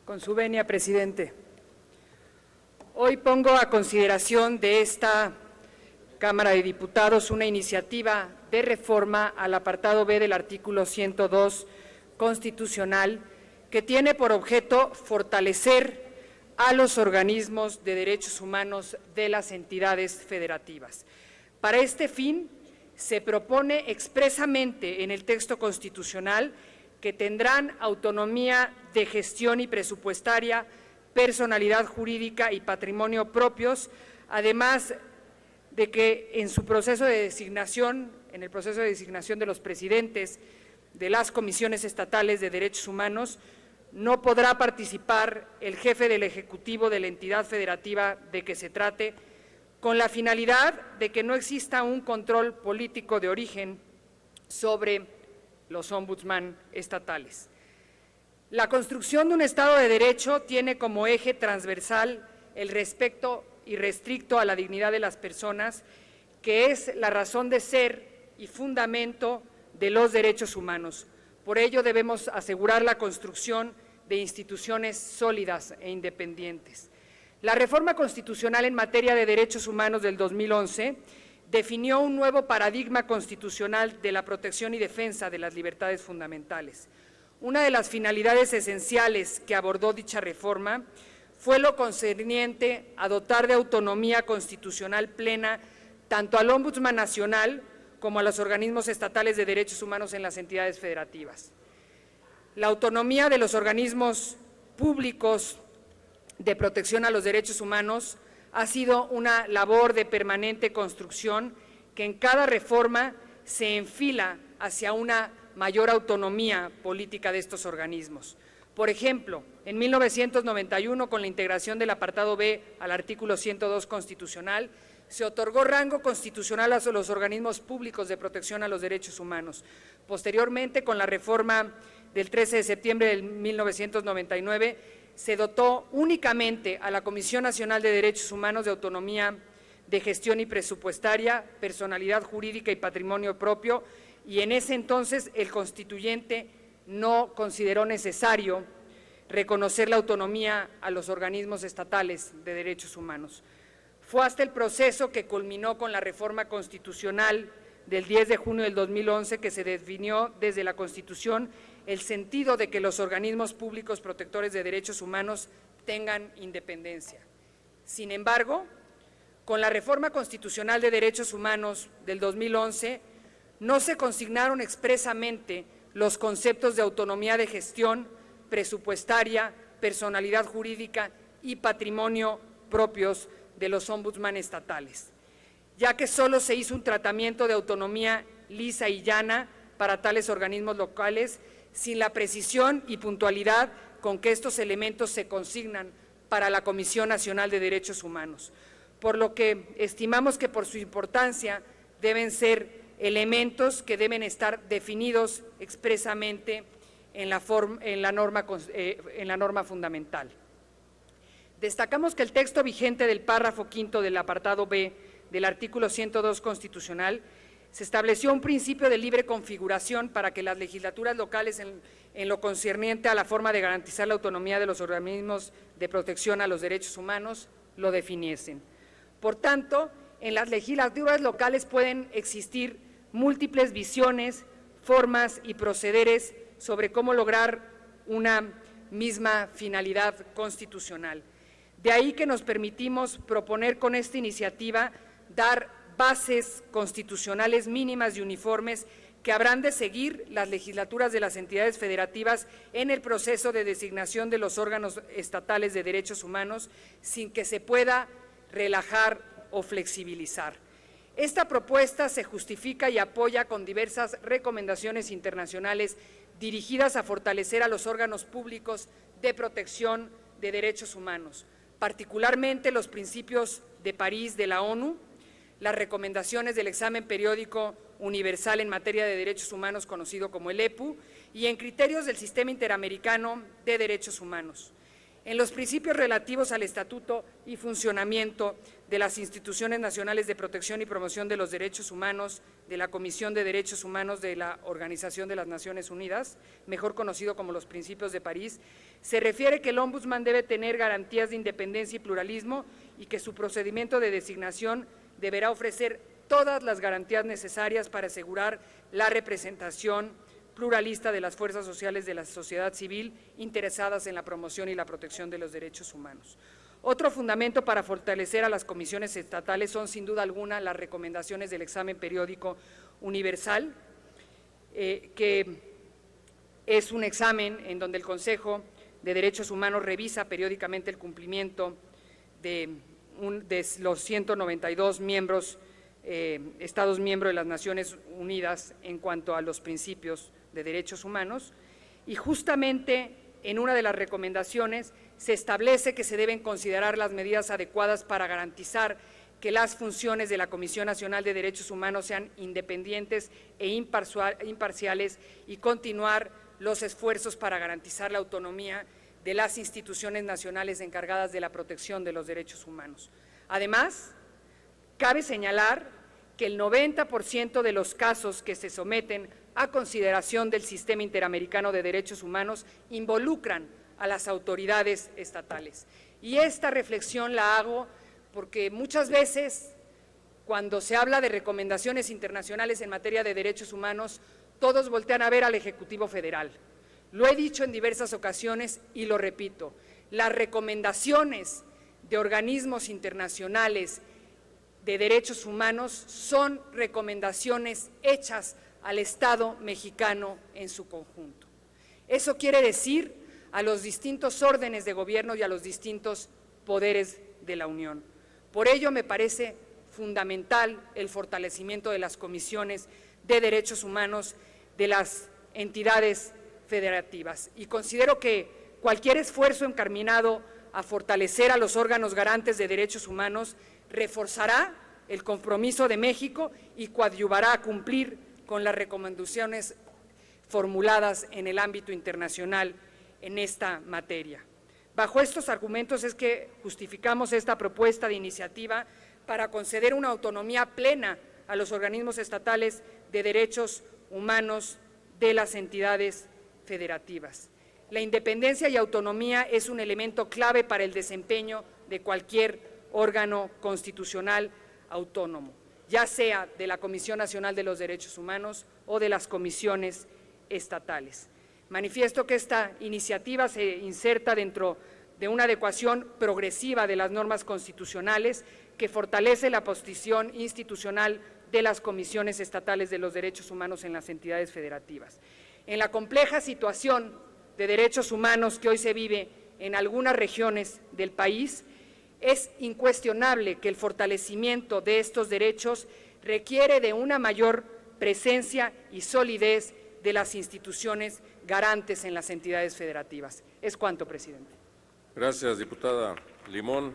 Con su venia, presidente. Hoy pongo a consideración de esta Cámara de Diputados una iniciativa de reforma al apartado B del artículo 102 constitucional que tiene por objeto fortalecer a los organismos de derechos humanos de las entidades federativas. Para este fin, se propone expresamente en el texto constitucional que tendrán autonomía de gestión y presupuestaria, personalidad jurídica y patrimonio propios, además de que en su proceso de designación, en el proceso de designación de los presidentes de las comisiones estatales de derechos humanos, no podrá participar el jefe del Ejecutivo de la entidad federativa de que se trate, con la finalidad de que no exista un control político de origen sobre los ombudsman estatales. La construcción de un Estado de Derecho tiene como eje transversal el respeto irrestricto a la dignidad de las personas, que es la razón de ser y fundamento de los derechos humanos. Por ello debemos asegurar la construcción de instituciones sólidas e independientes. La reforma constitucional en materia de derechos humanos del 2011 definió un nuevo paradigma constitucional de la protección y defensa de las libertades fundamentales. Una de las finalidades esenciales que abordó dicha reforma fue lo concerniente a dotar de autonomía constitucional plena tanto al Ombudsman Nacional como a los organismos estatales de derechos humanos en las entidades federativas. La autonomía de los organismos públicos de protección a los derechos humanos ha sido una labor de permanente construcción que en cada reforma se enfila hacia una mayor autonomía política de estos organismos. Por ejemplo, en 1991, con la integración del apartado B al artículo 102 constitucional, se otorgó rango constitucional a los organismos públicos de protección a los derechos humanos. Posteriormente, con la reforma del 13 de septiembre de 1999, se dotó únicamente a la Comisión Nacional de Derechos Humanos de autonomía de gestión y presupuestaria, personalidad jurídica y patrimonio propio, y en ese entonces el constituyente no consideró necesario reconocer la autonomía a los organismos estatales de derechos humanos. Fue hasta el proceso que culminó con la reforma constitucional del 10 de junio del 2011 que se definió desde la Constitución el sentido de que los organismos públicos protectores de derechos humanos tengan independencia. Sin embargo, con la reforma constitucional de derechos humanos del 2011, no se consignaron expresamente los conceptos de autonomía de gestión, presupuestaria, personalidad jurídica y patrimonio propios de los ombudsman estatales, ya que solo se hizo un tratamiento de autonomía lisa y llana para tales organismos locales, sin la precisión y puntualidad con que estos elementos se consignan para la Comisión Nacional de Derechos Humanos, por lo que estimamos que por su importancia deben ser elementos que deben estar definidos expresamente en la norma fundamental. Destacamos que el texto vigente del párrafo quinto del apartado B del artículo 102 constitucional se estableció un principio de libre configuración para que las legislaturas locales en lo concerniente a la forma de garantizar la autonomía de los organismos de protección a los derechos humanos lo definiesen. Por tanto, en las legislaturas locales pueden existir múltiples visiones, formas y procederes sobre cómo lograr una misma finalidad constitucional. De ahí que nos permitimos proponer con esta iniciativa dar bases constitucionales mínimas y uniformes que habrán de seguir las legislaturas de las entidades federativas en el proceso de designación de los órganos estatales de derechos humanos, sin que se pueda relajar o flexibilizar. Esta propuesta se justifica y apoya con diversas recomendaciones internacionales dirigidas a fortalecer a los órganos públicos de protección de derechos humanos, particularmente los principios de París de la ONU, las recomendaciones del examen periódico universal en materia de derechos humanos conocido como el EPU y en criterios del Sistema Interamericano de Derechos Humanos. En los principios relativos al estatuto y funcionamiento de las instituciones nacionales de protección y promoción de los derechos humanos, de la Comisión de Derechos Humanos de la Organización de las Naciones Unidas, mejor conocido como los Principios de París, se refiere que el Ombudsman debe tener garantías de independencia y pluralismo y que su procedimiento de designación deberá ofrecer todas las garantías necesarias para asegurar la representación pluralista de las fuerzas sociales de la sociedad civil interesadas en la promoción y la protección de los derechos humanos. Otro fundamento para fortalecer a las comisiones estatales son, sin duda alguna, las recomendaciones del examen periódico universal, que es un examen en donde el Consejo de Derechos Humanos revisa periódicamente el cumplimiento de los 192 miembros, Estados miembros de las Naciones Unidas en cuanto a los principios de derechos humanos, y justamente en una de las recomendaciones se establece que se deben considerar las medidas adecuadas para garantizar que las funciones de la Comisión Nacional de Derechos Humanos sean independientes e imparciales y continuar los esfuerzos para garantizar la autonomía de las instituciones nacionales encargadas de la protección de los derechos humanos. Además, cabe señalar que el 90% de los casos que se someten a consideración del Sistema Interamericano de Derechos Humanos involucran a las autoridades estatales. Y esta reflexión la hago porque muchas veces, cuando se habla de recomendaciones internacionales en materia de derechos humanos, todos voltean a ver al Ejecutivo Federal. Lo he dicho en diversas ocasiones y lo repito, las recomendaciones de organismos internacionales de derechos humanos son recomendaciones hechas al Estado mexicano en su conjunto. Eso quiere decir a los distintos órdenes de gobierno y a los distintos poderes de la Unión. Por ello me parece fundamental el fortalecimiento de las comisiones de derechos humanos de las entidades federativas y considero que cualquier esfuerzo encaminado a fortalecer a los órganos garantes de derechos humanos reforzará el compromiso de México y coadyuvará a cumplir con las recomendaciones formuladas en el ámbito internacional en esta materia. Bajo estos argumentos es que justificamos esta propuesta de iniciativa para conceder una autonomía plena a los organismos estatales de derechos humanos de las entidades federativas. La independencia y autonomía es un elemento clave para el desempeño de cualquier órgano constitucional autónomo, ya sea de la Comisión Nacional de los Derechos Humanos o de las comisiones estatales. Manifiesto que esta iniciativa se inserta dentro de una adecuación progresiva de las normas constitucionales que fortalece la posición institucional de las comisiones estatales de los derechos humanos en las entidades federativas. En la compleja situación de derechos humanos que hoy se vive en algunas regiones del país, es incuestionable que el fortalecimiento de estos derechos requiere de una mayor presencia y solidez de las instituciones garantes en las entidades federativas. Es cuanto, presidente. Gracias, diputada Limón.